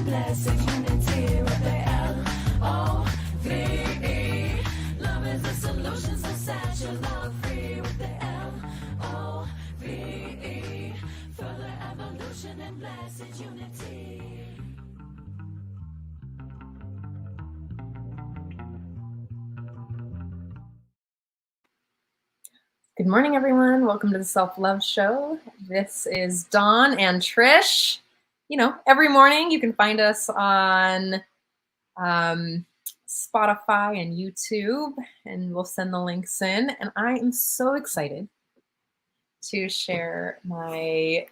and blessed unity with the L-O-V-E. Love is the solution, so set your love free with the L-O-V-E. Further evolution and blessed unity. Good morning, everyone. Welcome to the Self-Love Show. This is Dawn and Trish. You know, every morning you can find us on Spotify and YouTube, and we'll send the links in. And I am so excited to share my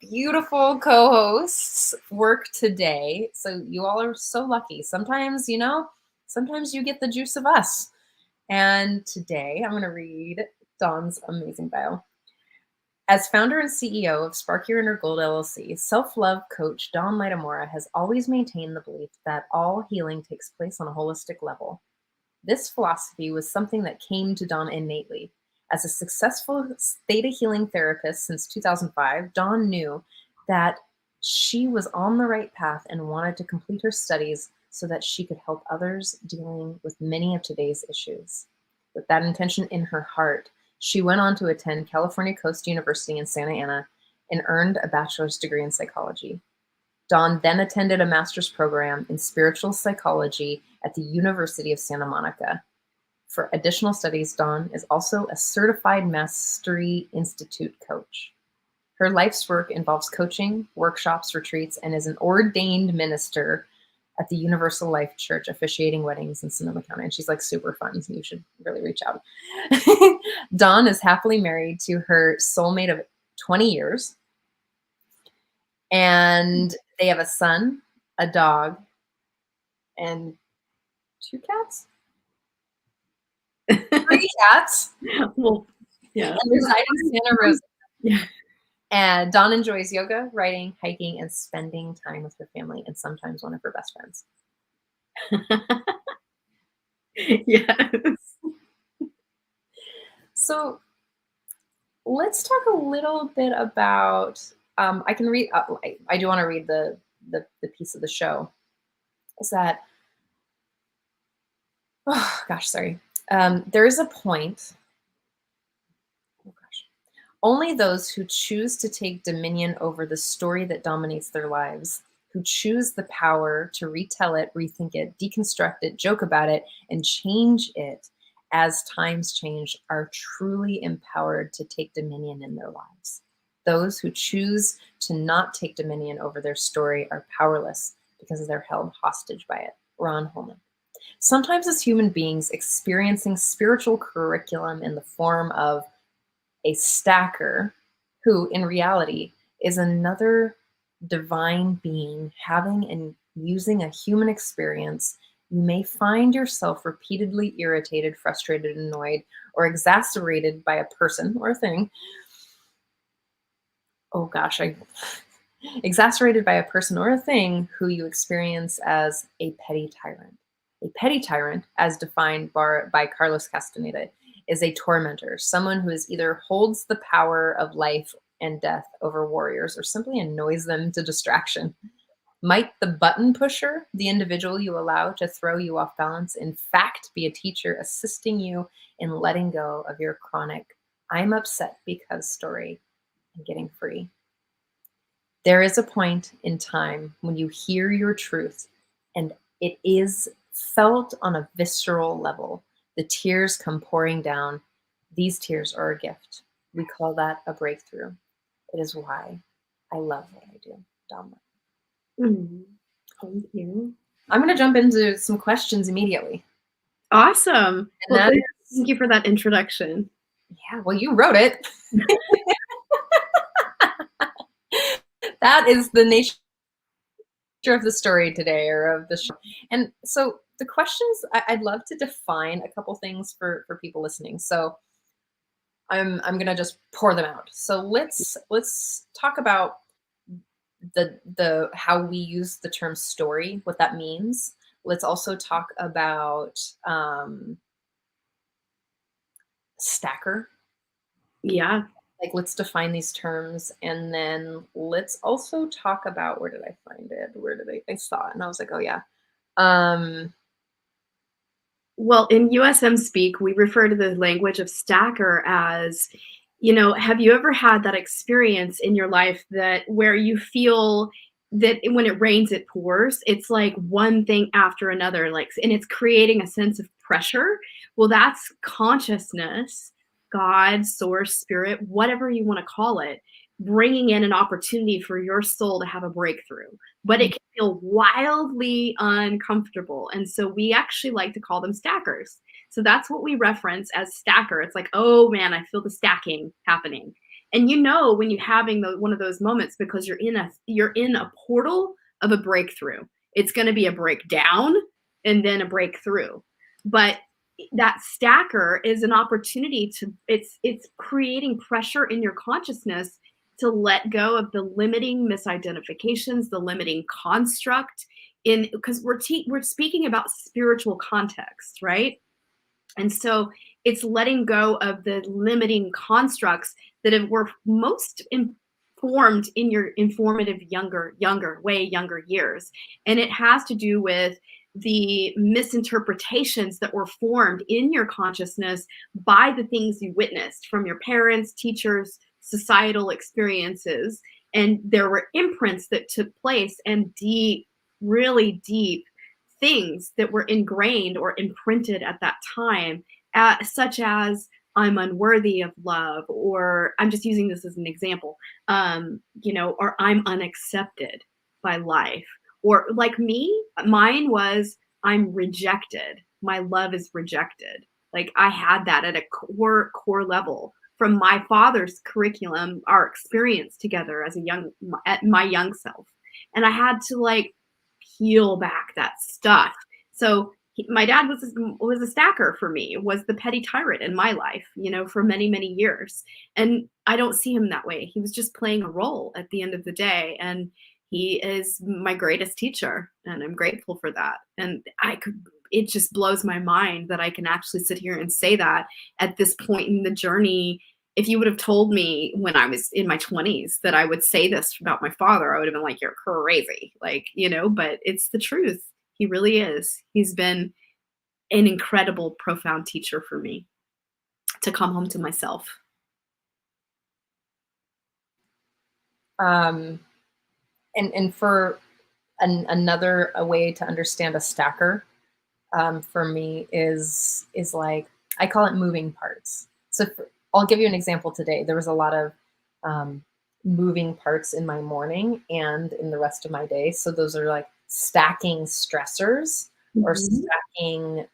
beautiful co-hosts' work today. So you all are so lucky. Sometimes, you know, sometimes you get the juice of us. And today I'm going to read Dawn's amazing bio. As founder and CEO of Spark Your Inner Gold LLC, self-love coach Dawn Lightamora has always maintained the belief that all healing takes place on a holistic level. This philosophy was something that came to Dawn innately. As a successful theta healing therapist since 2005, Dawn knew that she was on the right path and wanted to complete her studies so that she could help others dealing with many of today's issues. With that intention in her heart, she went on to attend California Coast University in Santa Ana and earned a bachelor's degree in psychology. Dawn then attended a master's program in spiritual psychology at the University of Santa Monica. For additional studies, Dawn is also a certified Mastery Institute coach. Her life's work involves coaching, workshops, retreats, and is an ordained minister at the Universal Life Church, officiating weddings in Sonoma County. And she's like super fun, so you should really reach out. Dawn is happily married to her soulmate of 20 years. And they have a son, a dog, and 2 cats? 3 cats. Well, yeah. And reside in Santa Rosa. Yeah. And Dawn enjoys yoga, writing, hiking, and spending time with her family, and sometimes one of her best friends. Yes. So let's talk a little bit about, I can read, I do want to read the piece of the show. Is that, oh gosh, sorry. There is a point. Oh gosh. Only those who choose to take dominion over the story that dominates their lives, who choose the power to retell it, rethink it, deconstruct it, joke about it, and change it as times change, are truly empowered to take dominion in their lives. Those who choose to not take dominion over their story are powerless because they're held hostage by it. Ron Hulnick. Sometimes as human beings, experiencing spiritual curriculum in the form of a stacker, who in reality is another divine being having and using a human experience, you may find yourself repeatedly irritated, frustrated, annoyed, or exasperated by a person or a thing. Oh gosh, exasperated by a person or a thing who you experience as a petty tyrant. A petty tyrant, as defined by Carlos Castaneda, is a tormentor, someone who is either holds the power of life and death over warriors or simply annoys them to distraction. Might the button pusher, the individual you allow to throw you off balance, in fact be a teacher assisting you in letting go of your chronic "I'm upset because" story and getting free? There is a point in time when you hear your truth and it is felt on a visceral level. The tears come pouring down. These tears are a gift. We call that a breakthrough. It is why I love what I do. Dawn. Thank you. I'm going to jump into some questions immediately. Awesome. Well, thank you for that introduction. Yeah, well, you wrote it. That is the nature of the story today, or of the show. And so the questions, I'd love to define a couple things for people listening. So I'm going to just pour them out. So let's talk about the how we use the term story, what that means. Let's also talk about stacker. Yeah. like, let's define these terms, and then let's also talk about, where did I find it? Where did I saw it, and I was like, oh yeah. Um, Well, in USM speak, we refer to the language of stacker as, have you ever had that experience in your life that where you feel that when it rains, it pours? It's like one thing after another, like, and it's creating a sense of pressure. Well, that's consciousness, God, source, spirit, whatever you want to call it, bringing in an opportunity for your soul to have a breakthrough, but it can feel wildly uncomfortable. And so we actually like to call them stackers. So that's what we reference as stacker. It's like, oh man, I feel the stacking happening. And when you're having one of those moments because you're in a portal of a breakthrough. It's going to be a breakdown and then a breakthrough. But that stacker is an opportunity it's creating pressure in your consciousness to let go of the limiting misidentifications, the limiting construct, because we're speaking about spiritual context, right? And so it's letting go of the limiting constructs that were most informed in your informative way younger years. And it has to do with the misinterpretations that were formed in your consciousness by the things you witnessed from your parents, teachers, societal experiences. And there were imprints that took place and really deep things that were ingrained or imprinted at that time, such as I'm unworthy of love, or I'm just using this as an example, or I'm unaccepted by life. Or like me, mine was I'm rejected. My love is rejected. Like I had that at a core level from my father's curriculum, our experience together as my young self. And I had to like peel back that stuff. So my dad was a stacker for me, was the petty tyrant in my life, for many, many years. And I don't see him that way. He was just playing a role at the end of the day. And he is my greatest teacher. And I'm grateful for that. And it just blows my mind that I can actually sit here and say that at this point in the journey. If you would have told me when I was in my 20s that I would say this about my father, I would have been like, you're crazy. Like, but it's the truth. He really is. He's been an incredible, profound teacher for me to come home to myself. and for another way to understand a stacker, for me is like, I call it moving parts. So I'll give you an example today. There was a lot of moving parts in my morning and in the rest of my day. So those are like stacking stressors or stacking,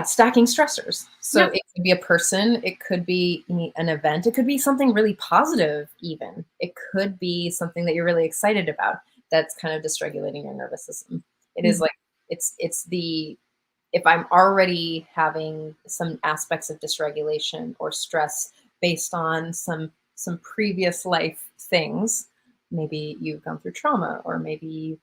stacking stressors. So it could be a person, it could be an event, it could be something really positive even. It could be something that you're really excited about that's kind of dysregulating your nervous system. It is like, if I'm already having some aspects of dysregulation or stress based on some previous life things, maybe you've gone through trauma, or maybe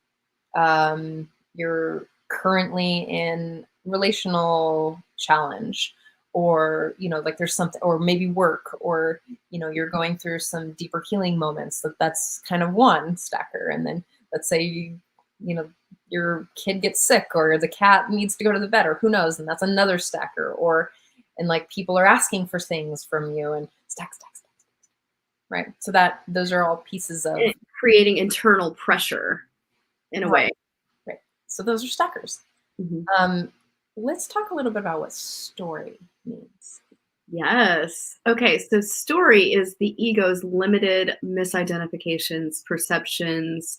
you're currently in relational challenge, or like there's something, or maybe work, or you're going through some deeper healing moments. That's kind of one stacker. And then let's say your kid gets sick, or the cat needs to go to the vet, or who knows, and that's another stacker. And like people are asking for things from you, and stack, right? So those are all pieces of creating internal pressure in a way. Right. So those are stackers. Let's talk a little bit about what story means. Yes. Okay. So story is the ego's limited misidentifications, perceptions,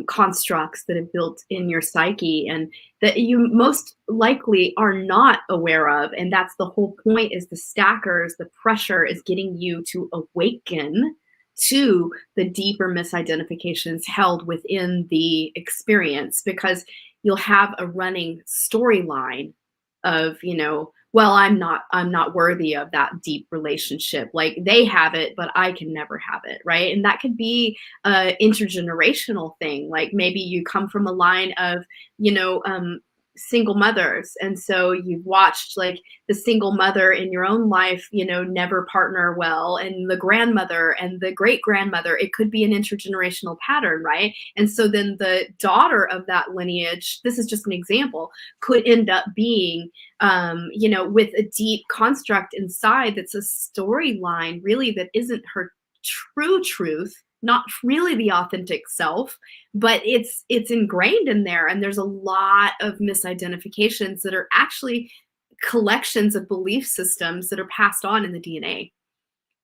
constructs that have built in your psyche and that you most likely are not aware of. And that's the whole point, is the stackers, the pressure is getting you to awaken to the deeper misidentifications held within the experience, because you'll have a running storyline of, well, I'm not worthy of that deep relationship. Like they have it, but I can never have it. Right. And that could be a intergenerational thing. Like maybe you come from a line of, single mothers. And so you've watched like the single mother in your own life, never partner well, and the grandmother and the great grandmother. It could be an intergenerational pattern, right? And so then the daughter of that lineage, this is just an example, could end up being, with a deep construct inside that's a storyline really that isn't her true truth, not really the authentic self, but it's ingrained in there. And there's a lot of misidentifications that are actually collections of belief systems that are passed on in the DNA.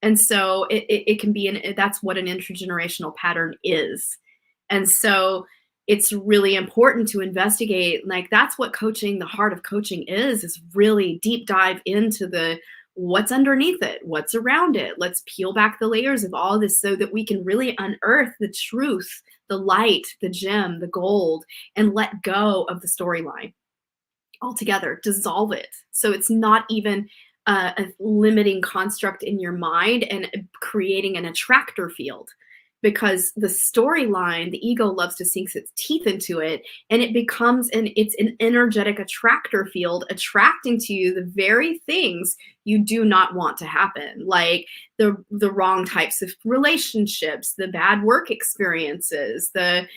And so it can be that's what an intergenerational pattern is. And so it's really important to investigate, like that's what coaching, the heart of coaching is really deep dive into the what's underneath it, what's around it. Let's peel back the layers of all this so that we can really unearth the truth, the light, the gem, the gold, and let go of the storyline altogether, dissolve it. So it's not even a limiting construct in your mind and creating an attractor field. Because the storyline, the ego loves to sink its teeth into it, and it becomes it's an energetic attractor field, attracting to you the very things you do not want to happen, like the wrong types of relationships, the bad work experiences, the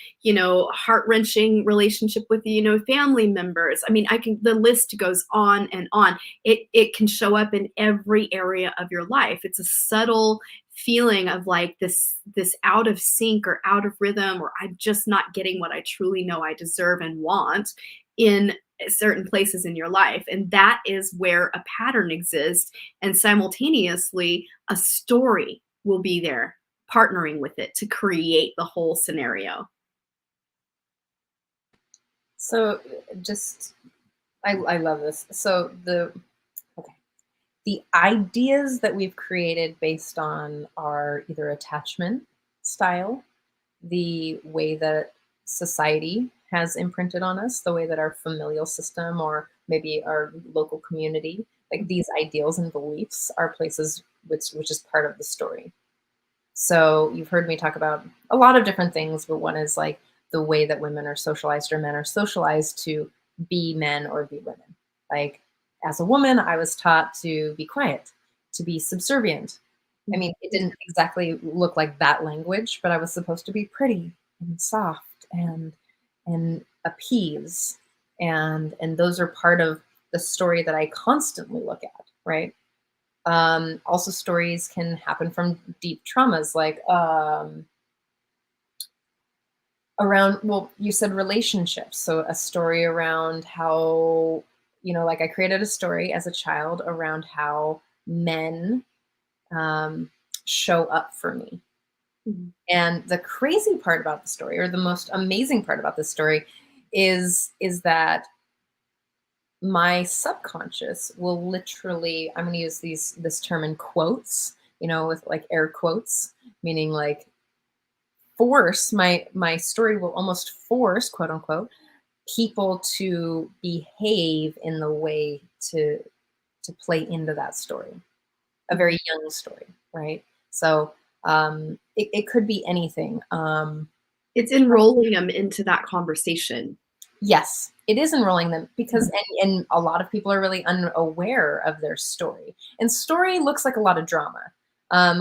heart-wrenching relationship with family members. I mean, the list goes on and on. It can show up in every area of your life. It's a subtle feeling of like this out of sync or out of rhythm, or I'm just not getting what I truly know I deserve and want in certain places in your life. And that is where a pattern exists, and simultaneously a story will be there partnering with it to create the whole scenario. So just, I love this. So the ideas that we've created based on our either attachment style, the way that society has imprinted on us, the way that our familial system or maybe our local community, like these ideals and beliefs are places which is part of the story. So you've heard me talk about a lot of different things, but one is like the way that women are socialized or men are socialized to be men or be women. Like, as a woman, I was taught to be quiet, to be subservient. I mean, it didn't exactly look like that language, but I was supposed to be pretty and soft and appease. And those are part of the story that I constantly look at, right? Also, stories can happen from deep traumas, like around, well, you said relationships. So a story around how, like I created a story as a child around how men show up for me. Mm-hmm. And the crazy part about the story, or the most amazing part about the story, is that my subconscious will literally, I'm going to use this term in quotes, with like air quotes, meaning like force, my story will almost force, quote unquote, people to behave in the way to play into that story, a very young story, right? So it could be anything. It's enrolling them into that conversation. Yes, it is enrolling them because, and a lot of people are really unaware of their story. And story looks like a lot of drama.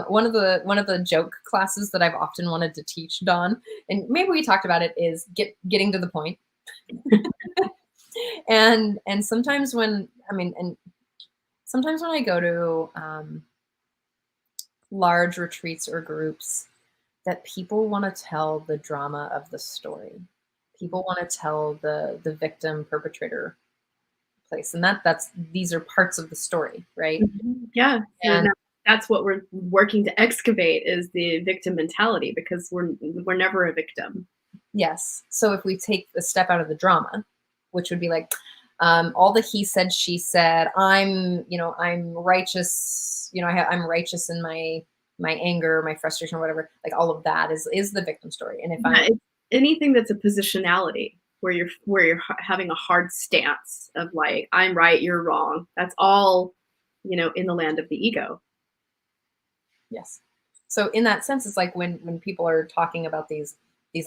One of the joke classes that I've often wanted to teach, Dawn, and maybe we talked about it, is getting to the point. and sometimes when sometimes when I go to large retreats or groups, that people want to tell the drama of the story. People want to tell the victim perpetrator place, and these are parts of the story, right? Mm-hmm. Yeah, and that's what we're working to excavate, is the victim mentality, because we're never a victim. Yes. So if we take a step out of the drama, which would be like all the he said, she said, I'm righteous, I'm righteous in my anger, my frustration, or whatever, like all of that is the victim story. And if it's anything that's a positionality where you're having a hard stance of like, I'm right, you're wrong, that's all, in the land of the ego. Yes. So in that sense, it's like when people are talking about these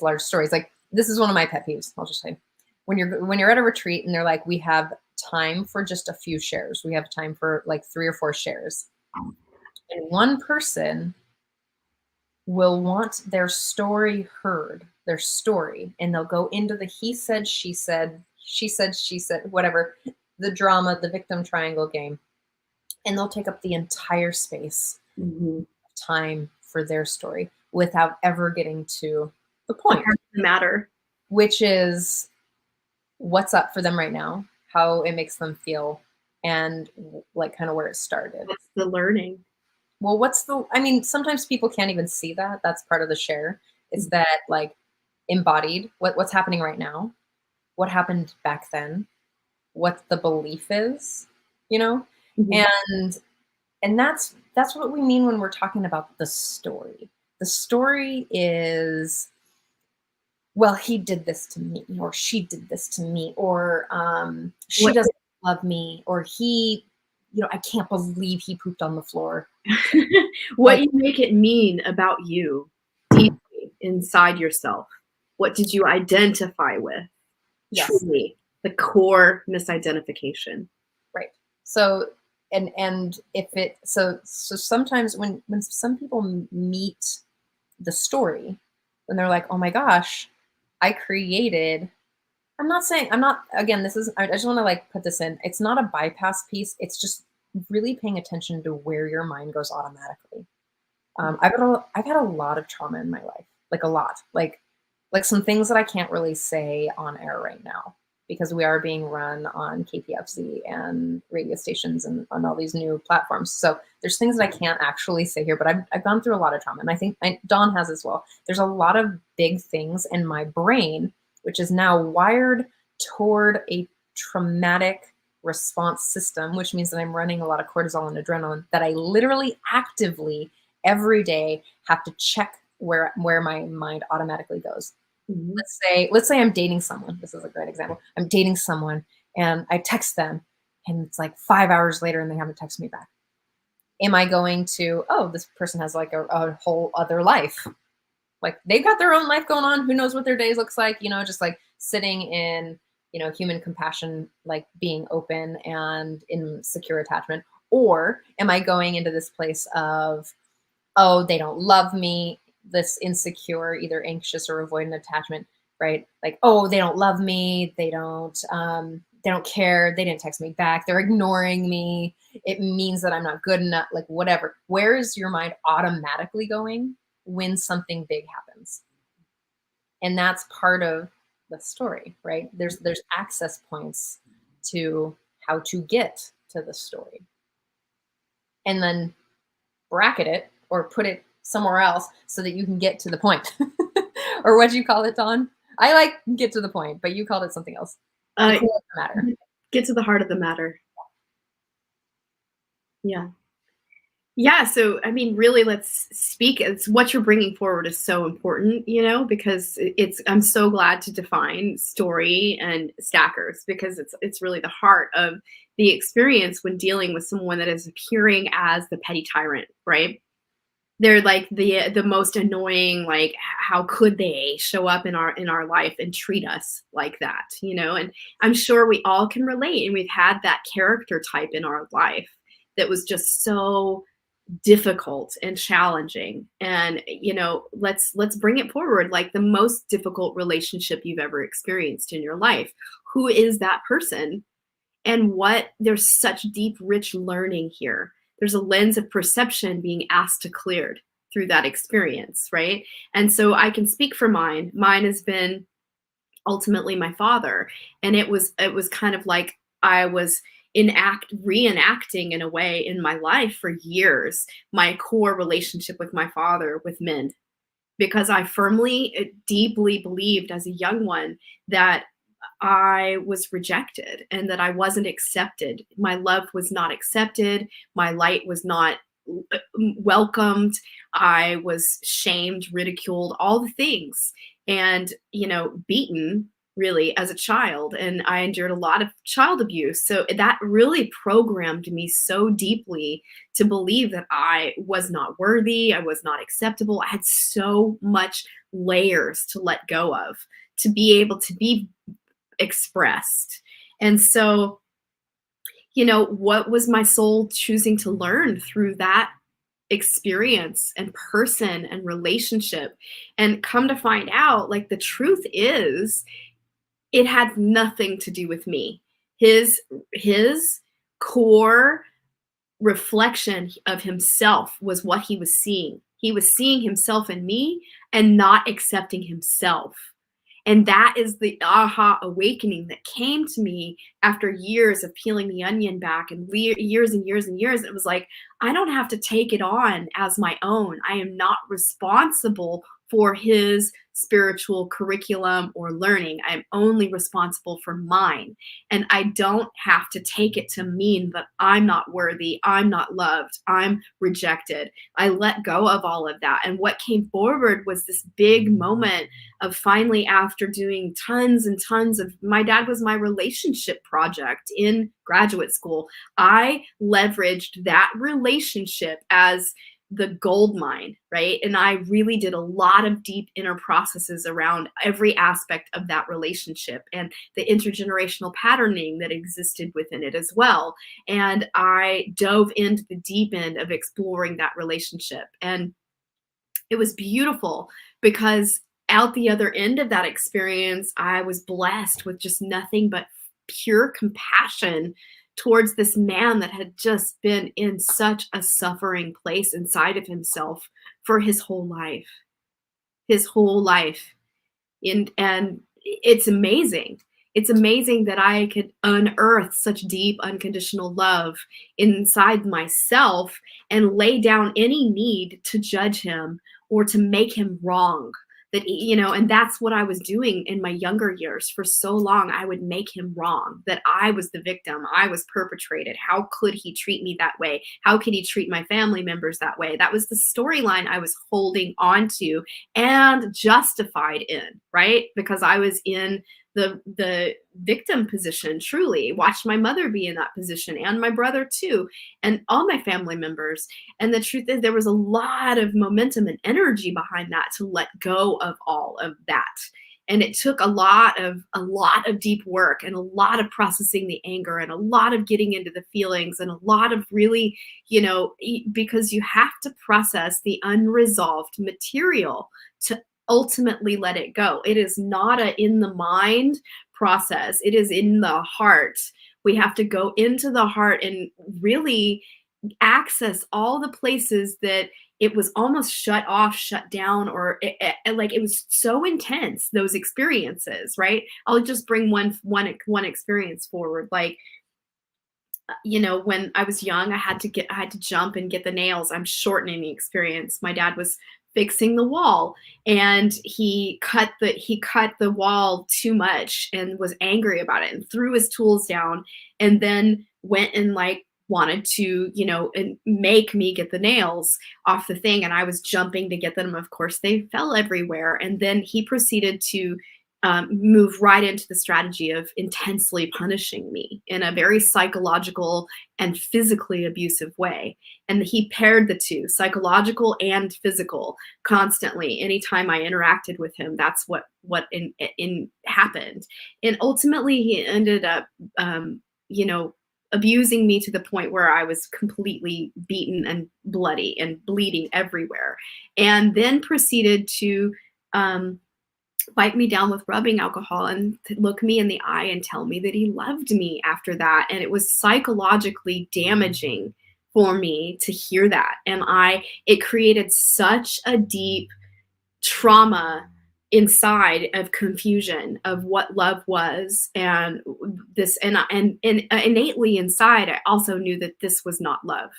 large stories, like this is one of my pet peeves, I'll just say, when you're at a retreat and they're like, we have time for just a few shares. We have time for like 3 or 4 shares. And one person will want their story heard, their story, and they'll go into the he said, she said, she said, whatever, the drama, the victim triangle game. And they'll take up the entire space Mhm. of time for their story without ever getting to the point, The matter. which is what's up for them right now, how it makes them feel, and like kind of where it started. What's the learning? Well, I mean, sometimes people can't even see that. That's part of the share. Is that like embodied what's happening right now, what happened back then, what the belief is, you know? Mhm. And that's what we mean when we're talking about the story. The story is, well, he did this to me, or she did this to me, or she What doesn't love me, or he, I can't believe he pooped on the floor. what Like, you make it mean about you deeply inside yourself. What did you identify with? yes, Truly, the core misidentification. right. So and if it so sometimes when some people meet the story, when they're like, oh my gosh, I created. I'm not, again, I just want to like put this in. It's not a bypass piece. It's just really paying attention to where your mind goes automatically. I've had a lot of trauma in my life, like a lot, like some things that I can't really say on air right now because we are being run on KPFC and radio stations and on all these new platforms. So there's things that I can't actually say here, but I've gone through a lot of trauma, and I think Dawn has as well. There's a lot of big things in my brain, which is now wired toward a traumatic response system, which means that I'm running a lot of cortisol and adrenaline that I literally actively every day have to check where my mind automatically goes. Mhm. Let's say I'm dating someone. This is a great example. I'm dating someone and I text them and it's like 5 hours later and they haven't texted me back. Am I going to, oh, this person has like a whole other life? Like they've got their own life going on. Who knows what their days looks like, just like sitting in, human compassion, like being open and in secure attachment. Or am I going into this place of, oh, they don't love me, this insecure, either anxious or avoidant attachment, right? Like, oh, they don't love me, they don't care, they didn't text me back, they're ignoring me, it means that I'm not good enough, like whatever. Where is your mind automatically going when something big happens? And that's part of the story, right? There's access points to how to get to the story. And then bracket it or put it somewhere else so that you can get to the point. Or what'd you call it, Dawn? I like get to the point, but you called it something else. The Uh, core of the matter. get to the heart of the matter. Yeah. Yeah, so I mean, really, let's speak. It's what you're bringing forward is so important, because I'm so glad to define story and stackers because it's really the heart of the experience when dealing with someone that is appearing as the petty tyrant, right? They're like the most annoying, like how could they show up in our life and treat us like that, And I'm sure we all can relate, and we've had that character type in our life that was just so difficult and challenging. And let's bring it forward, like the most difficult relationship you've ever experienced in your life. Who is that person? And there's such deep rich learning here. There's a lens of perception being asked to cleared through that experience, right? And so I can speak for mine has been ultimately my father. And it was kind of like I was reenacting in a way in my life for years, my core relationship with my father with men, because I firmly, deeply believed as a young one that I was rejected and that I wasn't accepted. My love was not accepted. My light was not welcomed. I was shamed, ridiculed, all the things, and, beaten really as a child. And I endured a lot of child abuse. So that really programmed me so deeply to believe that I was not worthy. I was not acceptable. I had so much layers to let go of to be able to be expressed. And so, you know, what was my soul choosing to learn through that experience and person and relationship? And come to find out, like, the truth is, it had nothing to do with me. His core reflection of himself was what he was seeing. He was seeing himself in me and not accepting himself. And that is the aha awakening that came to me after years of peeling the onion back and years and years and years. It was like, I don't have to take it on as my own. I am not responsible for his spiritual curriculum or learning. I'm only responsible for mine. And I don't have to take it to mean that I'm not worthy, I'm not loved, I'm rejected. I let go of all of that. And what came forward was this big moment of finally, after doing tons and tons of, my dad was my relationship project in graduate school. I leveraged that relationship as the gold mine, right? And I really did a lot of deep inner processes around every aspect of that relationship and the intergenerational patterning that existed within it as well. And I dove into the deep end of exploring that relationship. And it was beautiful because out the other end of that experience, I was blessed with just nothing but pure compassion towards this man that had just been in such a suffering place inside of himself for his whole life. His whole life. And it's amazing. It's amazing that I could unearth such deep unconditional love inside myself and lay down any need to judge him or to make him wrong. That, you know, and that's what I was doing in my younger years. For so long, I would make him wrong, that I was the victim, I was perpetrated. How could he treat me that way? How could he treat my family members that way? That was the storyline I was holding on to and justified in, right? Because I was in the victim position, truly. Watched my mother be in that position and my brother too, and all my family members. And the truth is, there was a lot of momentum and energy behind that to let go of all of that. And it took a lot of deep work and a lot of processing the anger and a lot of getting into the feelings and a lot of really, you know, because you have to process the unresolved material to ultimately let it go. It is not a in the mind process. It is in the heart. We have to go into the heart and really access all the places that it was almost shut off, shut down, or like it was so intense, those experiences, right? I'll just bring one experience forward. Like, you know, when I was young, I had to jump and get the nails. I'm shortening the experience. My dad was fixing the wall and he cut the wall too much and was angry about it and threw his tools down and then went and like wanted to, you know, and make me get the nails off the thing. And I was jumping to get them. Of course, they fell everywhere. And then he proceeded to move right into the strategy of intensely punishing me in a very psychological and physically abusive way. And he paired the two, psychological and physical, constantly. Anytime I interacted with him, that's what in happened. And ultimately, he ended up, you know, abusing me to the point where I was completely beaten and bloody and bleeding everywhere. And then proceeded to wipe me down with rubbing alcohol and look me in the eye and tell me that he loved me after that. And it was psychologically damaging for me to hear that. And it created such a deep trauma inside of confusion of what love was. And this, and innately inside, I also knew that this was not love.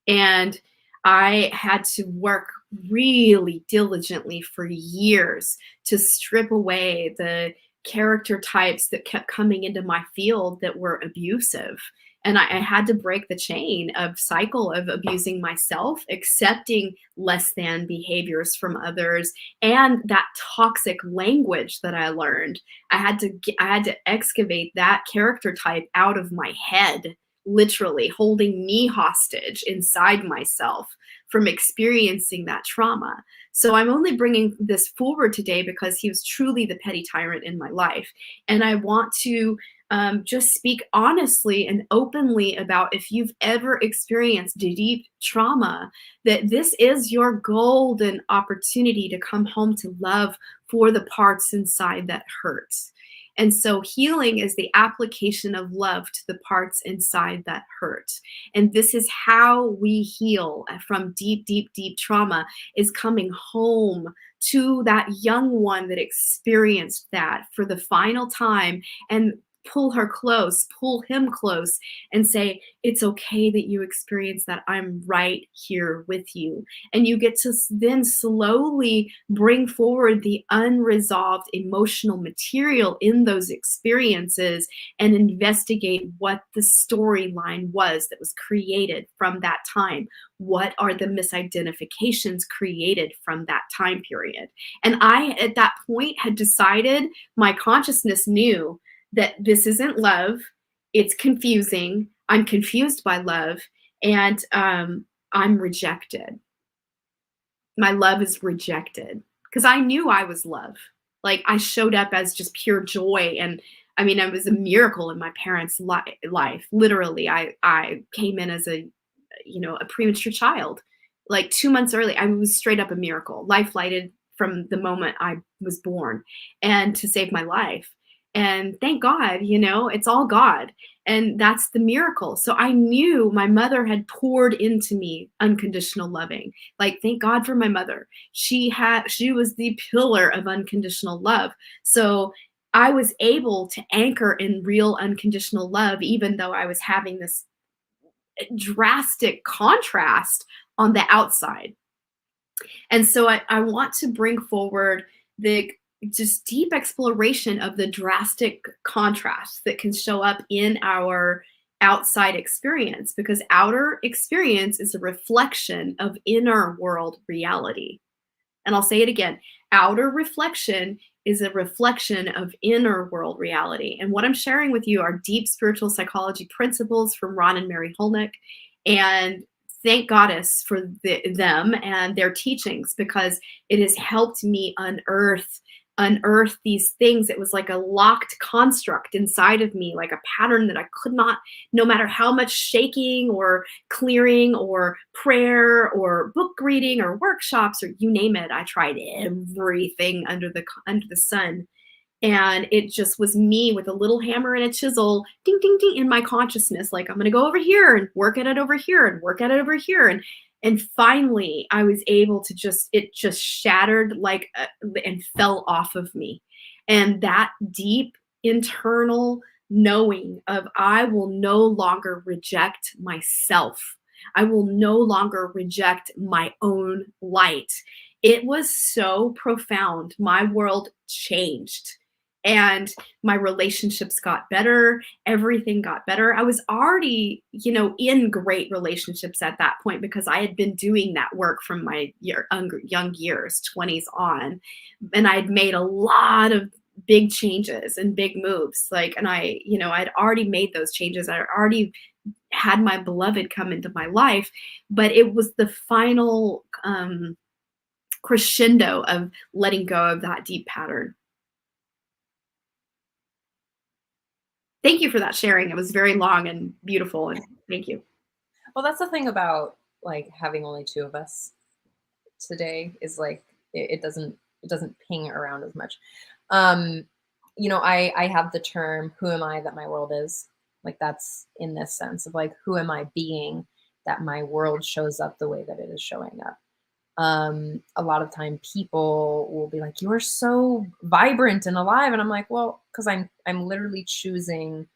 And I had to work really diligently for years to strip away the character types that kept coming into my field that were abusive. And I had to break the chain of cycle of abusing myself, accepting less than behaviors from others, and that toxic language that I learned. I had to excavate that character type out of my head, literally holding me hostage inside myself from experiencing that trauma. So I'm only bringing this forward today because he was truly the petty tyrant in my life. And I want to just speak honestly and openly about, if you've ever experienced deep trauma, that this is your golden opportunity to come home to love for the parts inside that hurt. And so healing is the application of love to the parts inside that hurt. And this is how we heal from deep, deep, deep trauma, is coming home to that young one that experienced that for the final time, and pull her close, pull him close, and say, it's okay that you experience that. I'm right here with you. And you get to then slowly bring forward the unresolved emotional material in those experiences and investigate what the storyline was that was created from that time. What are the misidentifications created from that time period? And I, at that point, had decided, my consciousness knew that this isn't love. It's confusing. I'm confused by love, and I'm rejected. My love is rejected, because I knew I was love. Like, I showed up as just pure joy. And I mean, it was a miracle in my parents' life. Literally, I came in as a premature child, like 2 months early. I was straight up a miracle, life lighted from the moment I was born, and to save my life. And thank God, it's all God. And that's the miracle. So I knew my mother had poured into me unconditional loving. Like, thank God for my mother. She was the pillar of unconditional love. So I was able to anchor in real unconditional love, even though I was having this drastic contrast on the outside. And so I want to bring forward the just deep exploration of the drastic contrast that can show up in our outside experience, because outer experience is a reflection of inner world reality. And I'll say it again, outer reflection is a reflection of inner world reality. And what I'm sharing with you are deep spiritual psychology principles from Ron and Mary Hulnick. And thank Goddess for them and their teachings, because it has helped me unearth these things. It was like a locked construct inside of me, like a pattern that I could not, no matter how much shaking or clearing or prayer or book reading or workshops or you name it, I tried everything under the sun. And it just was me with a little hammer and a chisel, ding, ding, ding, in my consciousness. Like, I'm going to go over here and work at it over here and work at it over here. And finally, I was able to it just shattered and fell off of me. And that deep internal knowing of, I will no longer reject myself. I will no longer reject my own light. It was so profound. My world changed. And my relationships got better. Everything got better. I was already, in great relationships at that point, because I had been doing that work from my young years, 20s on. And I'd made a lot of big changes and big moves. And I'd already made those changes. I already had my beloved come into my life, but it was the final crescendo of letting go of that deep pattern. Thank you for that sharing. It was very long and beautiful, and thank you. Well, that's the thing about having only two of us today, is it doesn't ping around as much. I have the term, who am I that my world is? That's in this sense of who am I being that my world shows up the way that it is showing up. A lot of time people will be like, you are so vibrant and alive. And I'm like, well, because I'm literally choosing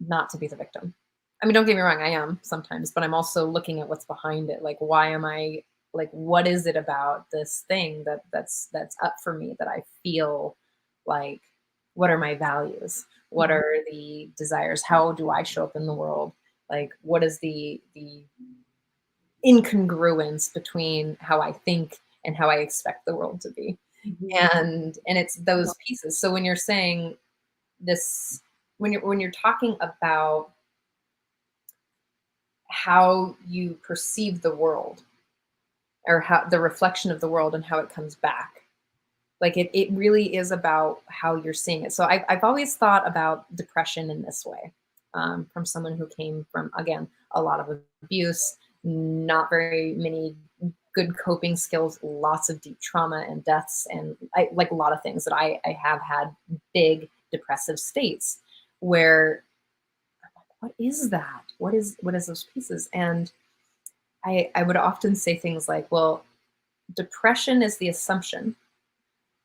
not to be the victim. I mean, don't get me wrong, I am sometimes, but I'm also looking at what's behind it. Why am I, what is it about this thing that's up for me, that I feel what are my values? What are the desires? How do I show up in the world? What is the incongruence between how I think and how I expect the world to be? And it's those pieces. So when you're saying this, when you're talking about how you perceive the world, or how the reflection of the world and how it comes back. Like it really is about how you're seeing it. So I've always thought about depression in this way, from someone who came from, again, a lot of abuse, not very many good coping skills, lots of deep trauma and deaths, and like a lot of things that I have had big depressive states where I'm like, what is that? What is those pieces? And I would often say things like, well, depression is the assumption,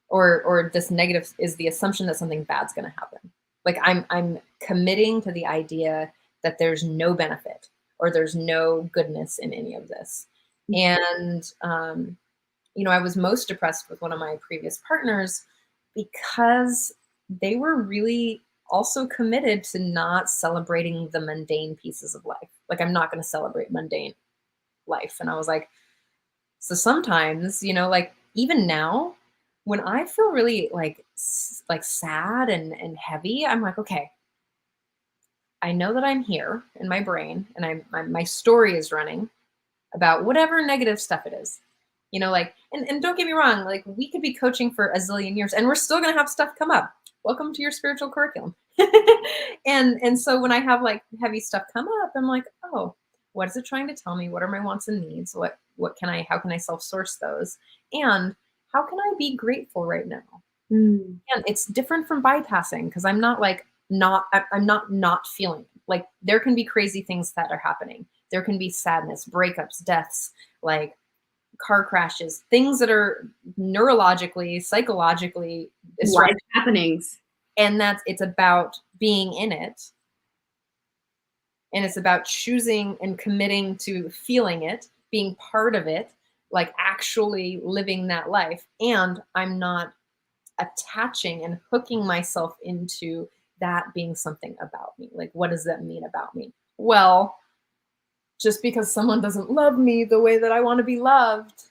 or this negative is the assumption that something bad's going to happen. Like I'm committing to the idea that there's no benefit or there's no goodness in any of this. And I was most depressed with one of my previous partners because they were really also committed to not celebrating the mundane pieces of life. Like, I'm not going to celebrate mundane life. And I was like, so sometimes, like even now, when I feel really like sad and heavy, I'm like, okay, I know that I'm here in my brain, and my story is running about whatever negative stuff it is. Like, and don't get me wrong, like we could be coaching for a zillion years and we're still going to have stuff come up. Welcome to your spiritual curriculum. and so when I have like heavy stuff come up, I'm like, oh, what is it trying to tell me? What are my wants and needs? How can I self-source those? And how can I be grateful right now? And it's different from bypassing, because I'm not not feeling. Like, there can be crazy things that are happening. There can be sadness, breakups, deaths, like car crashes, things that are neurologically, psychologically life happenings. And it's about being in it. And it's about choosing and committing to feeling it, being part of it, like actually living that life. And I'm not attaching and hooking myself into that being something about me. Like, what does that mean about me? Well, just because someone doesn't love me the way that I want to be loved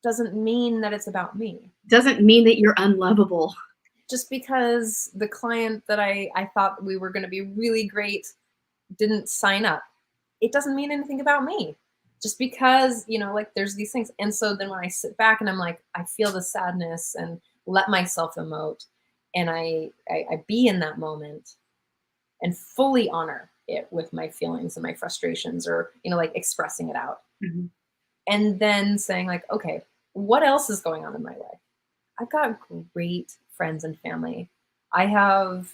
doesn't mean that it's about me. Doesn't mean that you're unlovable. Just because the client that I thought we were going to be really great didn't sign up, it doesn't mean anything about me. Just because, like, there's these things. And so then when I sit back and I'm like, I feel the sadness and let myself emote, and I be in that moment and fully honor it with my feelings and my frustrations, or, like expressing it out. Mm-hmm. And then saying like, okay, what else is going on in my life? I've got great friends and family. I have,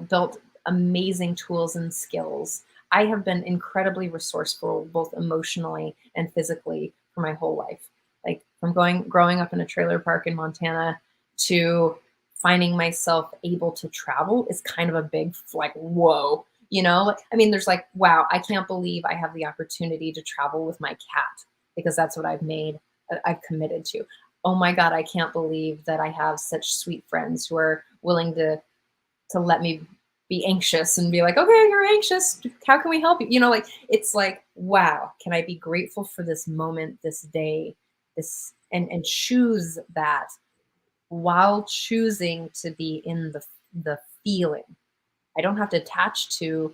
built amazing tools and skills. I have been incredibly resourceful, both emotionally and physically, for my whole life. Like, from growing up in a trailer park in Montana to finding myself able to travel is kind of a big, like, whoa, there's like, wow, I can't believe I have the opportunity to travel with my cat, because that's what I've committed to. Oh my God, I can't believe that I have such sweet friends who are willing to let me be anxious and be like, okay, you're anxious. How can we help you? Like, it's like, wow, can I be grateful for this moment, this day, and choose that while choosing to be in the feeling. I don't have to attach to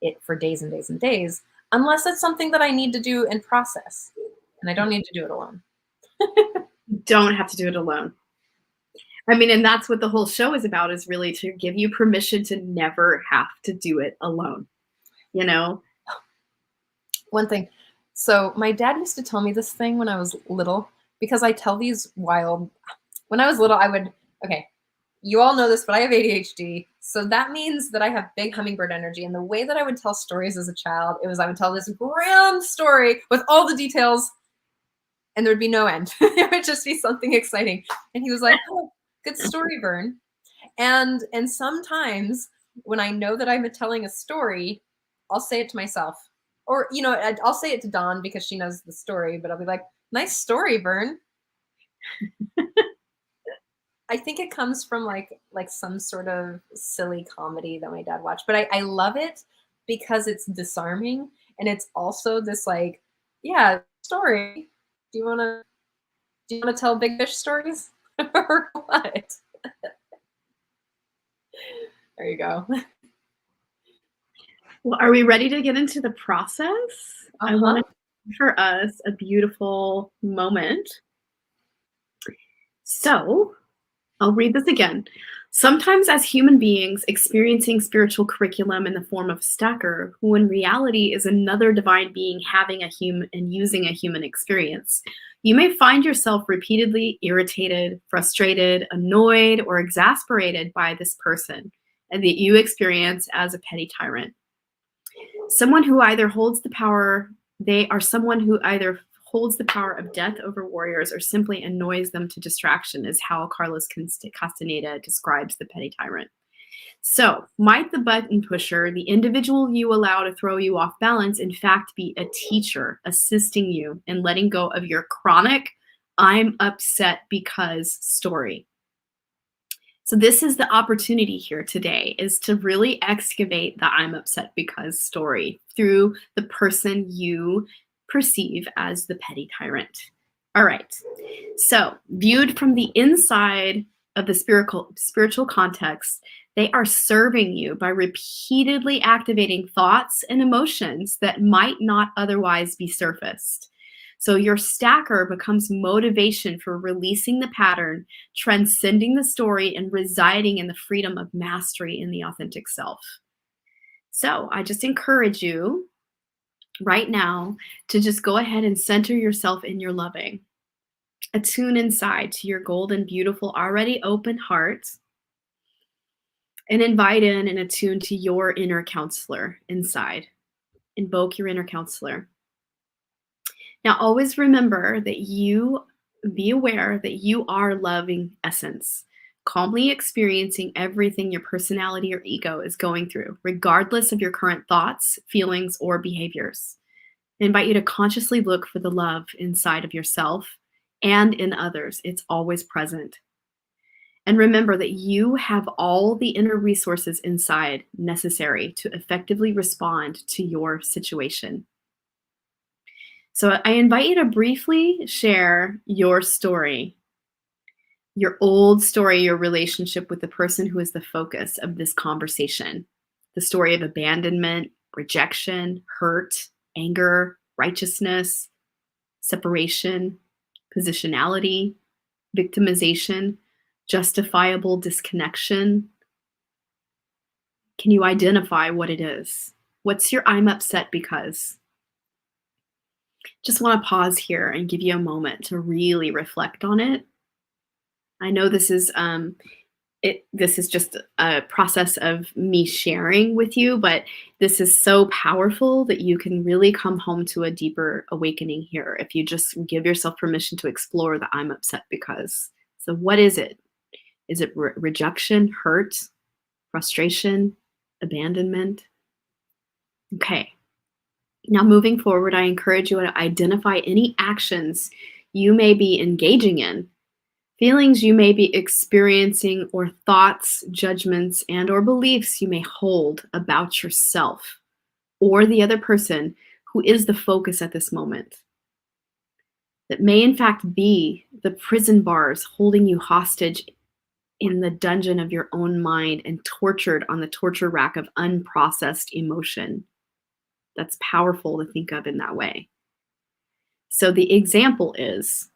it for days and days and days, unless it's something that I need to do and process. And I don't need to do it alone. Don't have to do it alone. And that's what the whole show is about, is really to give you permission to never have to do it alone. One thing. So my dad used to tell me this thing when I was little, because I tell these wild, when I was little, okay, you all know this, but I have ADHD. So that means that I have big hummingbird energy. And the way that I would tell stories as a child, I would tell this grand story with all the details, and there'd be no end. It would just be something exciting. And he was like, oh, good story, Vern. And sometimes when I know that I'm telling a story, I'll say it to myself. Or, I'll say it to Dawn because she knows the story, but I'll be like, nice story, Vern. I think it comes from like some sort of silly comedy that my dad watched. But I love it because it's disarming. And it's also this like, yeah, story. Do you want to tell big fish stories or what? There you go. Well, are we ready to get into the process? Uh-huh. I want to for us a beautiful moment. So I'll read this again. Sometimes, as human beings, experiencing spiritual curriculum in the form of a stacker, who in reality is another divine being having a human and using a human experience, you may find yourself repeatedly irritated, frustrated, annoyed, or exasperated by this person and that you experience as a petty tyrant. Someone who either holds the power, they are someone who either holds the power of death over warriors or simply annoys them to distraction, is how Carlos Castaneda describes the petty tyrant. So, might the button pusher, the individual you allow to throw you off balance, in fact be a teacher assisting you in letting go of your chronic "I'm upset because" story? So this is the opportunity here today, is to really excavate the "I'm upset because" story through the person you perceive as the petty tyrant. All right. So viewed from the inside of the spiritual context, they are serving you by repeatedly activating thoughts and emotions that might not otherwise be surfaced. So your stacker becomes motivation for releasing the pattern, transcending the story, and residing in the freedom of mastery in the authentic self. So I just encourage you right now to just go ahead and center yourself in your loving. Attune inside to your golden, beautiful, already open heart, and invite in and attune to your inner counselor inside. Invoke your inner counselor. Now, always remember that be aware that you are loving essence, calmly experiencing everything your personality or ego is going through, regardless of your current thoughts, feelings, or behaviors. I invite you to consciously look for the love inside of yourself and in others. It's always present. And remember that you have all the inner resources inside necessary to effectively respond to your situation. So I invite you to briefly share your story, your old story, your relationship with the person who is the focus of this conversation. The story of abandonment, rejection, hurt, anger, righteousness, separation, positionality, victimization, justifiable disconnection. Can you identify what it is? What's your "I'm upset because"? Just want to pause here and give you a moment to really reflect on it. I know this is just a process of me sharing with you, but this is so powerful that you can really come home to a deeper awakening here if you just give yourself permission to explore the "I'm upset because." So what is it? Is it rejection, hurt, frustration, abandonment? Okay. Now, moving forward, I encourage you to identify any actions you may be engaging in, feelings you may be experiencing, or thoughts, judgments, and or beliefs you may hold about yourself or the other person who is the focus at this moment. That may in fact be the prison bars holding you hostage in the dungeon of your own mind and tortured on the torture rack of unprocessed emotion. That's powerful to think of in that way. So the example is,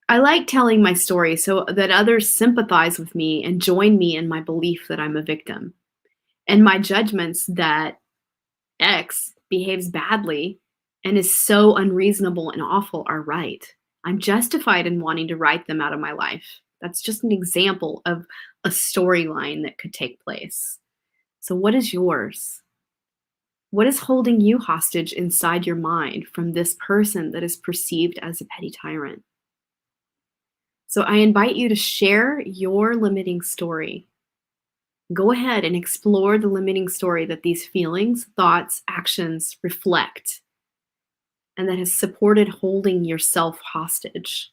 I like telling my story so that others sympathize with me and join me in my belief that I'm a victim. And my judgments that X behaves badly and is so unreasonable and awful are right. I'm justified in wanting to write them out of my life. That's just an example of a storyline that could take place. So what is yours? What is holding you hostage inside your mind from this person that is perceived as a petty tyrant? So I invite you to share your limiting story. Go ahead and explore the limiting story that these feelings, thoughts, actions reflect, and that has supported holding yourself hostage.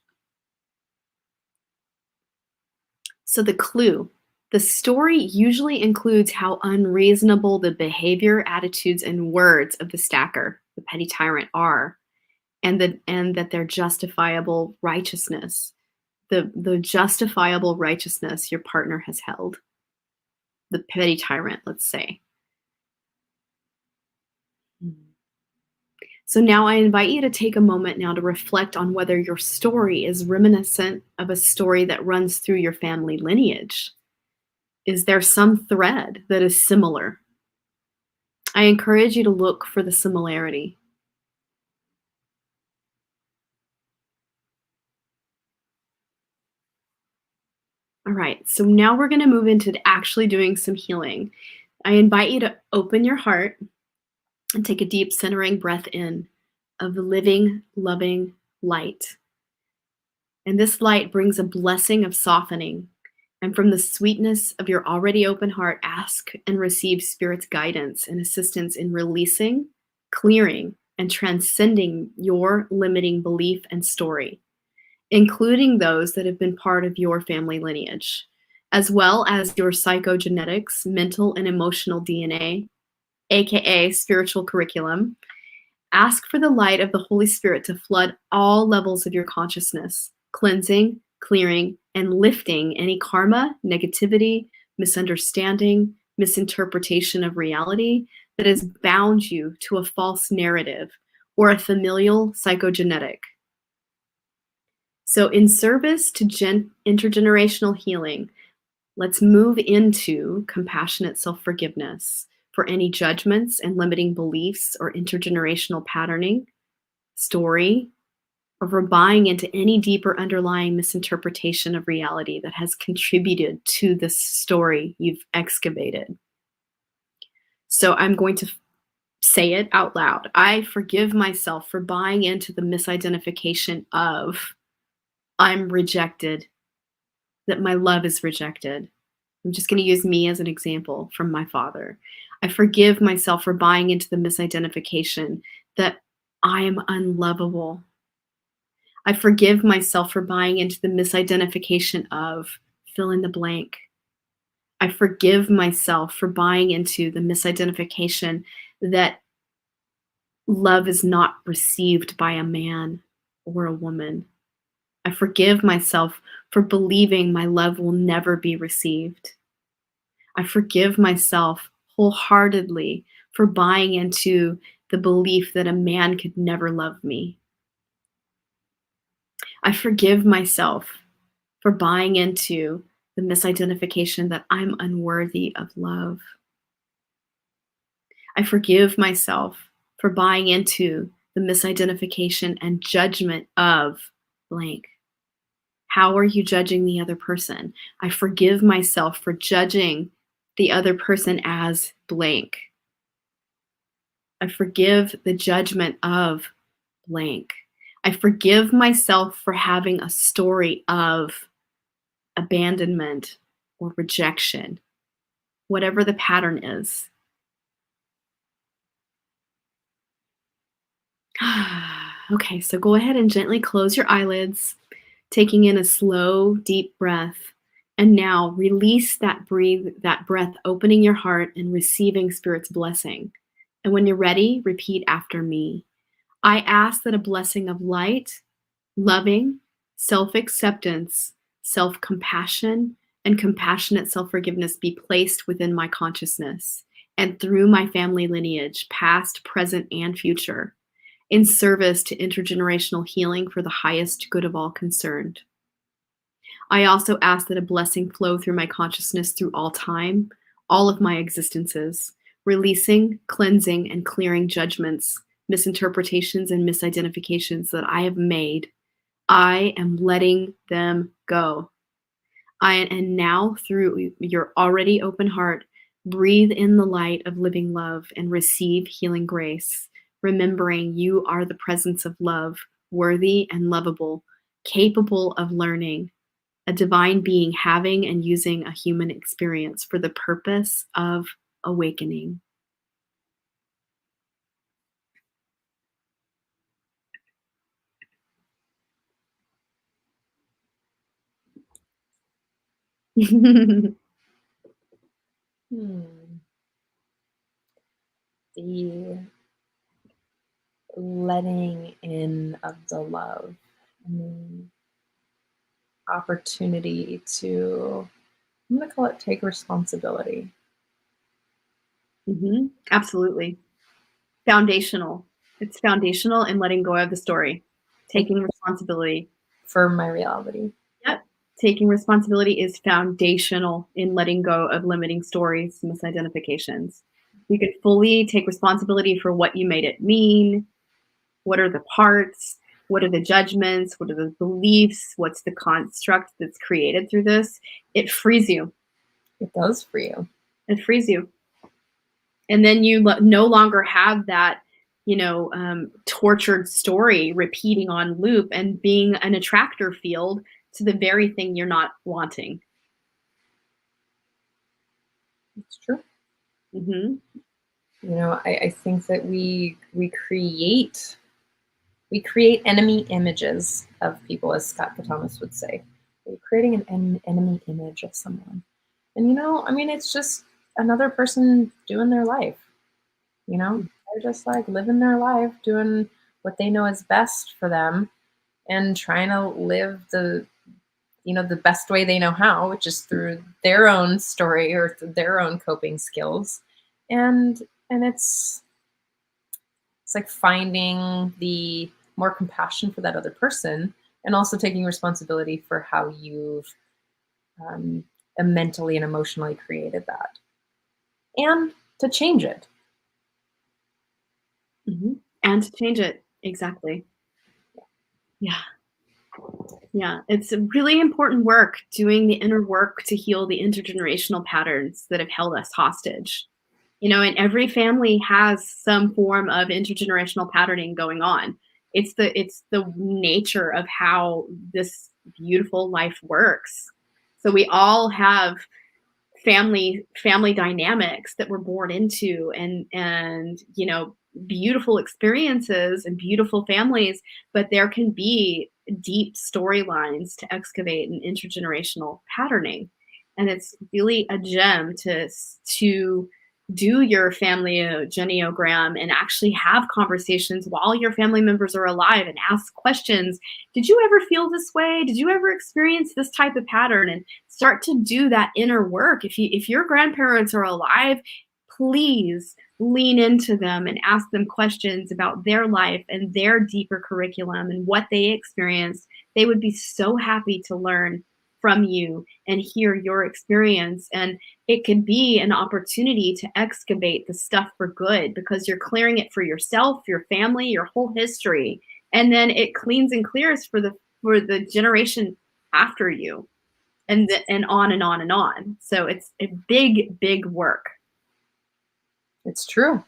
So the clue. The story usually includes how unreasonable the behavior, attitudes, and words of the stacker, the petty tyrant, are, and that their justifiable righteousness, the justifiable righteousness your partner has held, the petty tyrant, let's say. So now I invite you to take a moment now to reflect on whether your story is reminiscent of a story that runs through your family lineage. Is there some thread that is similar? I encourage you to look for the similarity. All right, so now we're going to move into actually doing some healing. I invite you to open your heart and take a deep centering breath in of the living, loving light. And this light brings a blessing of softening. And from the sweetness of your already open heart, ask and receive Spirit's guidance and assistance in releasing, clearing, and transcending your limiting belief and story, including those that have been part of your family lineage, as well as your psychogenetics, mental and emotional DNA, aka spiritual curriculum. Ask for the light of the Holy Spirit to flood all levels of your consciousness, cleansing, clearing, and lifting any karma, negativity, misunderstanding, misinterpretation of reality that has bound you to a false narrative or a familial psychogenetic. So, in service to intergenerational healing, let's move into compassionate self-forgiveness for any judgments and limiting beliefs or intergenerational patterning, story, or for buying into any deeper underlying misinterpretation of reality that has contributed to this story you've excavated. So I'm going to say it out loud. I forgive myself for buying into the misidentification of I'm rejected, that my love is rejected. I'm just going to use me as an example from my father. I forgive myself for buying into the misidentification that I am unlovable. I forgive myself for buying into the misidentification of fill in the blank. I forgive myself for buying into the misidentification that love is not received by a man or a woman. I forgive myself for believing my love will never be received. I forgive myself wholeheartedly for buying into the belief that a man could never love me. I forgive myself for buying into the misidentification that I'm unworthy of love. I forgive myself for buying into the misidentification and judgment of blank. How are you judging the other person? I forgive myself for judging the other person as blank. I forgive the judgment of blank. I forgive myself for having a story of abandonment or rejection, whatever the pattern is. Okay, so go ahead and gently close your eyelids, taking in a slow, deep breath. And now release that breath, opening your heart and receiving Spirit's blessing. And when you're ready, repeat after me. I ask that a blessing of light, loving, self-acceptance, self-compassion, and compassionate self-forgiveness be placed within my consciousness and through my family lineage, past, present, and future, in service to intergenerational healing for the highest good of all concerned. I also ask that a blessing flow through my consciousness through all time, all of my existences, releasing, cleansing, and clearing judgments, misinterpretations, and misidentifications that I have made. I am letting them go. And now, through your already open heart, breathe in the light of living love and receive healing grace, remembering you are the presence of love, worthy and lovable, capable of learning, a divine being having and using a human experience for the purpose of awakening. Hmm. The letting in of the love and the opportunity to, I'm going to call it take responsibility. Absolutely. Foundational. It's foundational in letting go of the story, taking responsibility. For my reality. Yep. Taking responsibility is foundational in letting go of limiting stories, misidentifications. You can fully take responsibility for what you made it mean. What are the parts? What are the judgments? What are the beliefs? What's the construct that's created through this? It frees you. It does for you. It frees you. And then you no longer have that, tortured story repeating on loop and being an attractor field to the very thing you're not wanting. It's true. Mm-hmm. I think that we create enemy images of people, as Scott Thomas would say. We're creating an enemy image of someone. And, it's just another person doing their life. They're just like living their life, doing what they know is best for them and trying to live the best way they know how, which is through their own story or through their own coping skills. And it's like finding the more compassion for that other person and also taking responsibility for how you've mentally and emotionally created that and to change it. Mm-hmm. And to change it. Exactly. Yeah. Yeah. It's a really important work, doing the inner work to heal the intergenerational patterns that have held us hostage. And every family has some form of intergenerational patterning going on. It's the nature of how this beautiful life works. So we all have family dynamics that we're born into, and beautiful experiences and beautiful families, but there can be deep storylines to excavate an intergenerational patterning. And it's really a gem to do your family genealogram and actually have conversations while your family members are alive and ask questions. Did you ever feel this way? Did you ever experience this type of pattern? And start to do that inner work. If your grandparents are alive, please lean into them and ask them questions about their life and their deeper curriculum and what they experienced. They would be so happy to learn from you and hear your experience. And it could be an opportunity to excavate the stuff for good, because you're clearing it for yourself, your family, your whole history. And then it cleans and clears for the generation after you, and on and on and on. So it's a big work. It's true.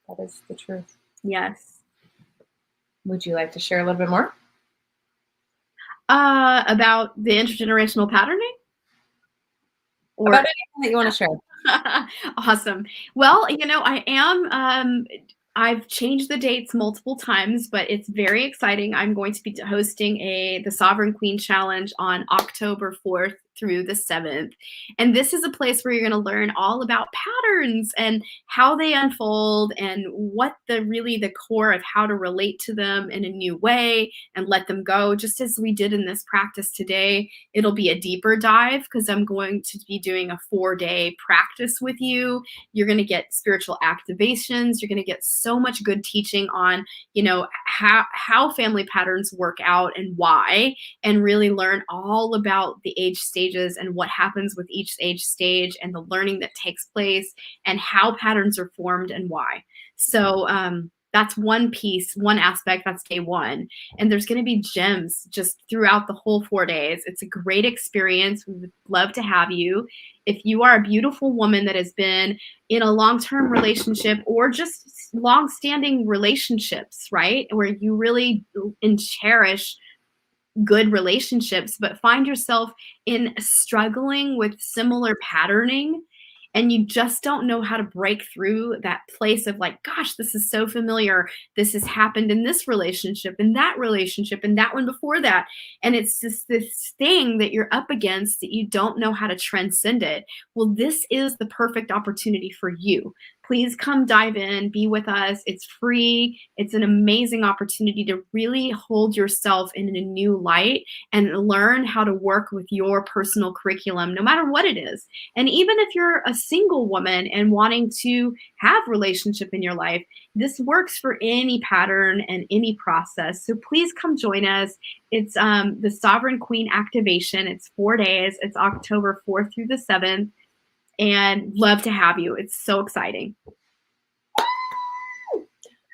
That is the truth. Yes. Would you like to share a little bit more? About the intergenerational patterning? Or about anything that you want to share. Awesome. Well, I am, I've changed the dates multiple times, but it's very exciting. I'm going to be hosting the Sovereign Queen Challenge on October 4th through the 7th. And this is a place where you're going to learn all about patterns and how they unfold and what the core of how to relate to them in a new way and let them go, just as we did in this practice today. It'll be a deeper dive because I'm going to be doing a 4-day practice with you. You're going to get spiritual activations. You're going to get so much good teaching on, how family patterns work out and why, and really learn all about the age stages and what happens with each age stage and the learning that takes place and how patterns are formed and why. So that's one piece, one aspect. That's day one. And there's going to be gems just throughout the whole 4 days. It's a great experience. We would love to have you. If you are a beautiful woman that has been in a long-term relationship or just long-standing relationships, right, where you really cherish good relationships, but find yourself in struggling with similar patterning, and you just don't know how to break through that place of like, gosh, this is so familiar. This has happened in this relationship and that one before that. And it's just this thing that you're up against that you don't know how to transcend it. Well, this is the perfect opportunity for you, Please come dive in, be with us. It's free. It's an amazing opportunity to really hold yourself in a new light and learn how to work with your personal curriculum, no matter what it is. And even if you're a single woman and wanting to have relationship in your life, this works for any pattern and any process. So please come join us. It's the Sovereign Queen activation. It's 4 days. It's October 4th through the 7th. And love to have you. It's so exciting.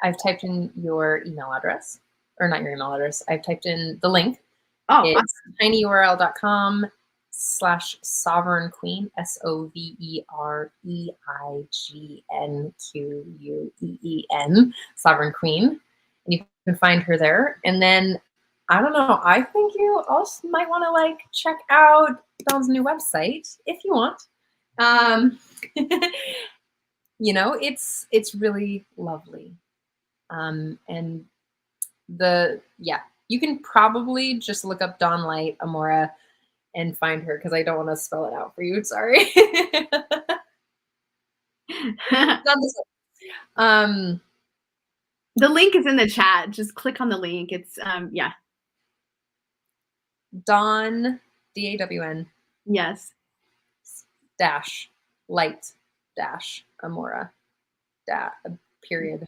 I've typed in your email address, or not your email address. I've typed in the link. Oh, it's tinyurl.com/sovereign queen, SOVEREIGNQUEEN, Sovereign Queen. And you can find her there. And then, I don't know, I think you also might want to like check out Dawn's new website if you want. You know, it's really lovely. And you can probably just look up Dawn Light Amora and find her, because I don't want to spell it out for you. Sorry. The link is in the chat. Just click on the link. It's Dawn, DAWN. Yes. Light Amora period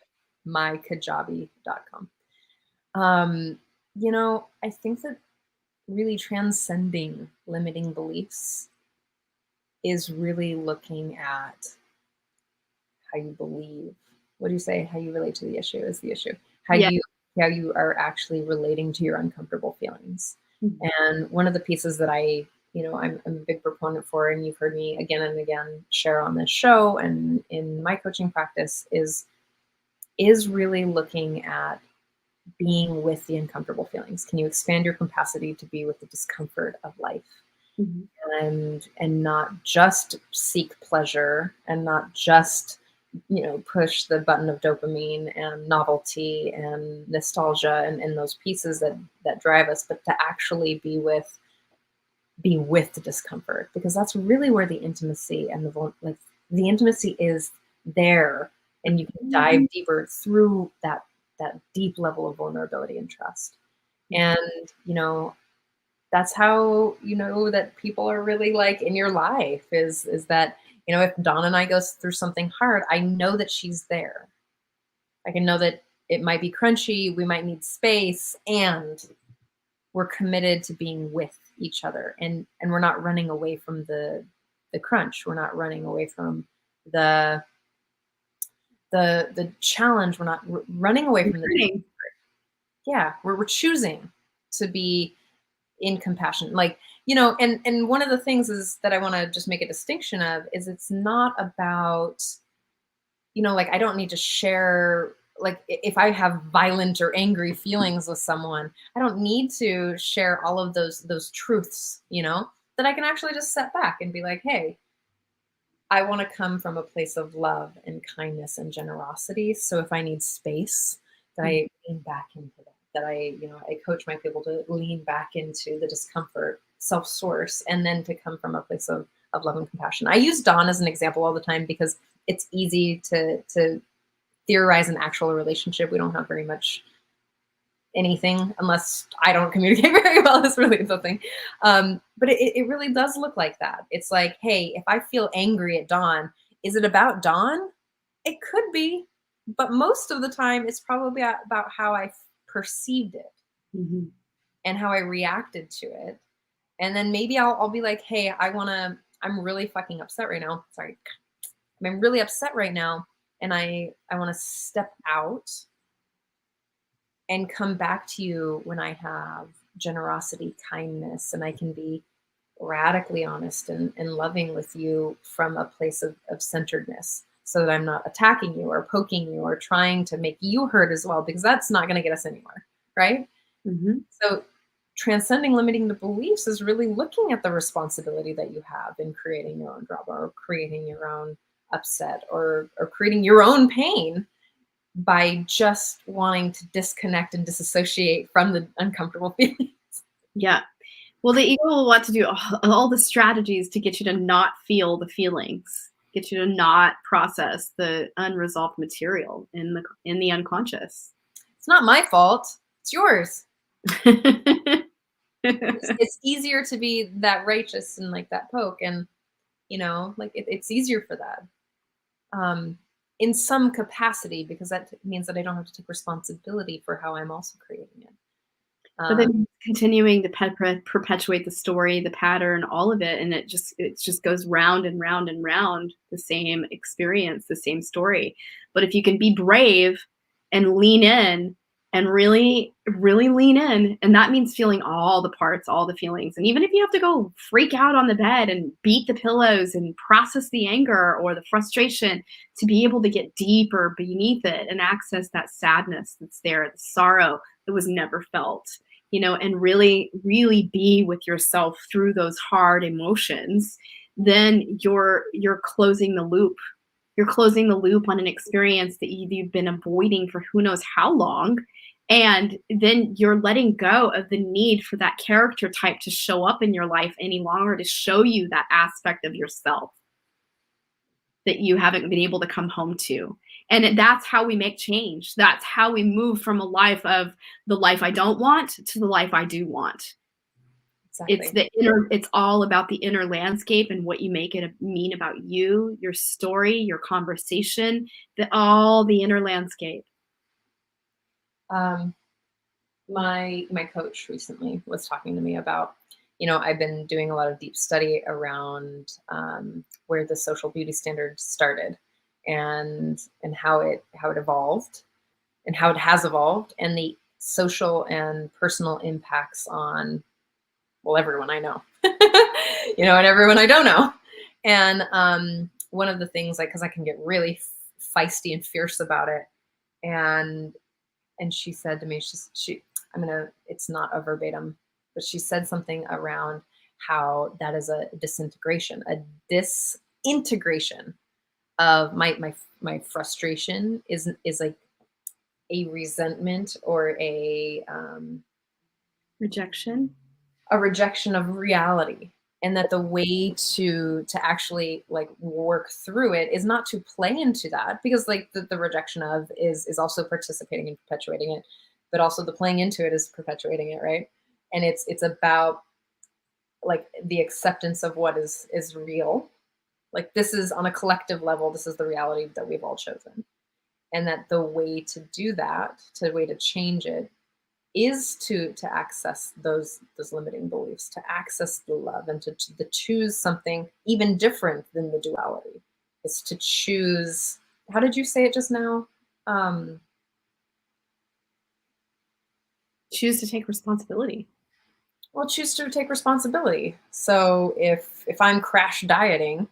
mykajabi.com. You know, I think that really transcending limiting beliefs is really looking at how you believe. What do you say? How you relate to the issue is the issue. How you are actually relating to your uncomfortable feelings. Mm-hmm. And one of the pieces that I'm a big proponent for, and you've heard me again and again share on this show and in my coaching practice, is really looking at being with the uncomfortable feelings. Can you expand your capacity to be with the discomfort of life? Mm-hmm. and not just seek pleasure and not just, push the button of dopamine and novelty and nostalgia and those pieces that drive us, but to actually be with the discomfort, because that's really where the intimacy and the intimacy is there, and you can dive deeper through that deep level of vulnerability and trust. And that's how that people are really like in your life is that if Dawn and I go through something hard, I know that she's there. I can know that it might be crunchy, we might need space, and we're committed to being with each other, and we're not running away from the crunch. We're not running away from the challenge. We're not running away from the yeah. We're choosing to be in compassion, and one of the things is that I want to just make a distinction of is it's not about I don't need to share. Like if I have violent or angry feelings with someone, I don't need to share all of those truths, that I can actually just set back and be like, hey, I want to come from a place of love and kindness and generosity. So if I need space, that I lean back into that I coach my people to lean back into the discomfort, self-source, and then to come from a place of love and compassion. I use Dawn as an example all the time because it's easy to theorize an actual relationship. We don't have very much anything unless I don't communicate very well. It's really something. But it really does look like that. It's like, hey, if I feel angry at Dawn, is it about Dawn? It could be, but most of the time it's probably about how I perceived it and how I reacted to it. And then maybe I'll be like, hey, I'm really fucking upset right now. Sorry. I'm really upset right now. And I want to step out and come back to you when I have generosity, kindness, and I can be radically honest and loving with you from a place of centeredness, so that I'm not attacking you or poking you or trying to make you hurt as well, because that's not going to get us anywhere, right? Mm-hmm. So transcending limiting the beliefs is really looking at the responsibility that you have in creating your own drama or creating your own upset or creating your own pain by just wanting to disconnect and disassociate from the uncomfortable feelings. Yeah. Well, the ego will want to do all the strategies to get you to not feel the feelings. get you to not process the unresolved material in the unconscious. It's not my fault. It's yours. It's easier to be that righteous and like that poke, and like it's easier for that in some capacity, because that means that I don't have to take responsibility for how I'm also creating it. But then continuing to perpetuate the story, the pattern, all of it, and it just goes round and round and round, the same experience, the same story. But if you can be brave and lean in and really, really lean in, and that means feeling all the parts, all the feelings. And even if you have to go freak out on the bed and beat the pillows and process the anger or the frustration, to be able to get deeper beneath it and access that sadness that's there, the sorrow that was never felt, and really, really be with yourself through those hard emotions, then you're closing the loop. You're closing the loop on an experience that you've been avoiding for who knows how long. And then you're letting go of the need for that character type to show up in your life any longer, to show you that aspect of yourself that you haven't been able to come home to. And that's how we make change. That's how we move from a life of the life I don't want to the life I do want. Exactly. It's all about the inner landscape and what you make it mean about you, your story, your conversation, all the inner landscape. My coach recently was talking to me about, I've been doing a lot of deep study around where the social beauty standard started, and how it evolved, and how it has evolved, and the social and personal impacts on, well, everyone I know, and everyone I don't know. And one of the things, like, because I can get really feisty and fierce about it, and she said to me, it's not a verbatim, but she said something around how that is a disintegration of my frustration is like a resentment or a rejection of reality, and that the way to actually like work through it is not to play into that, because like the rejection of is also participating and perpetuating it, but also the playing into it is perpetuating it, right? And it's about like the acceptance of what is real. Like, this is on a collective level, this is the reality that we've all chosen. And that the way to do that, the way to change it, is to access those limiting beliefs, to access the love, and to choose something even different than the duality. Is to choose, how did you say it just now? Choose to take responsibility. Well, choose to take responsibility. So if I'm crash dieting,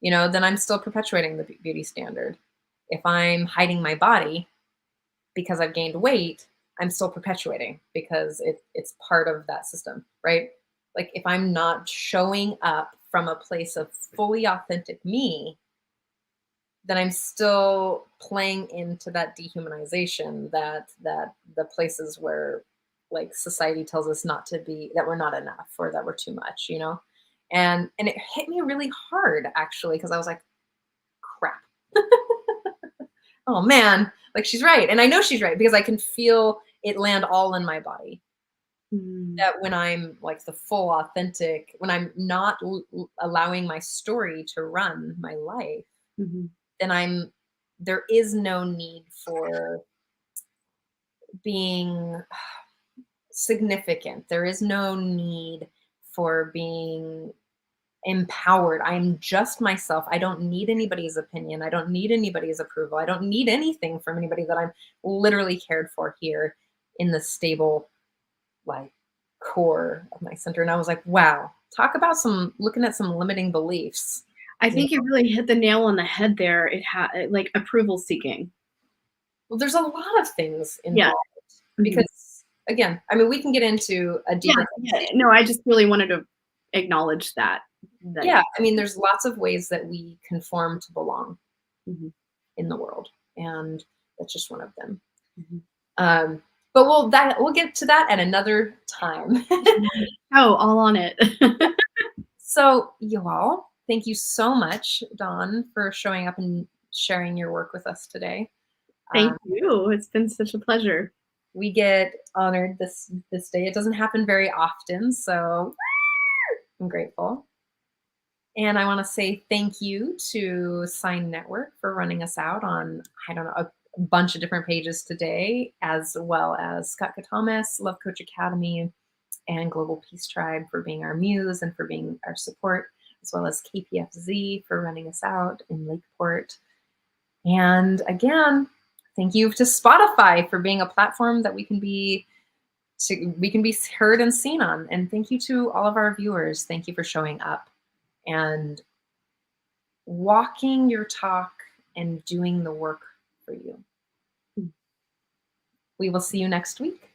then I'm still perpetuating the beauty standard. If I'm hiding my body because I've gained weight, I'm still perpetuating, because it's part of that system, right? Like, if I'm not showing up from a place of fully authentic me, then I'm still playing into that dehumanization, that the places where like society tells us not to be, that we're not enough, or that we're too much, and it hit me really hard, actually, because I was like, crap. Oh man, like, she's right. And I know she's right, because I can feel it land all in my body. That when I'm like the full authentic, when I'm not allowing my story to run my life, then there is no need for being significant. There is no need for being empowered. I'm just myself. I don't need anybody's opinion. I don't need anybody's approval. I don't need anything from anybody, that I'm literally cared for here in the stable, like, core of my center. And I was like, wow, talk about looking at some limiting beliefs. I think you really hit the nail on the head there. It had like approval seeking. Well, there's a lot of things involved, because again, I mean, we can get into a deeper. No, I just really wanted to acknowledge that. Yeah, I mean, there's lots of ways that we conform to belong in the world, and that's just one of them. But we'll get to that at another time. Oh, all on it. So, you all, Thank you so much, Dawn, for showing up and sharing your work with us today. Thank you. It's been such a pleasure. We get honored this day. It doesn't happen very often, so I'm grateful. And I want to say thank you to Sign Network for running us out on, I don't know, a bunch of different pages today, as well as Scott Thomas, Love Coach Academy, and Global Peace Tribe for being our muse and for being our support, as well as KPFZ for running us out in Lakeport. And again, thank you to Spotify for being a platform that we can be heard and seen on. And thank you to all of our viewers. Thank you for showing up and walking your talk and doing the work for you. We will see you next week.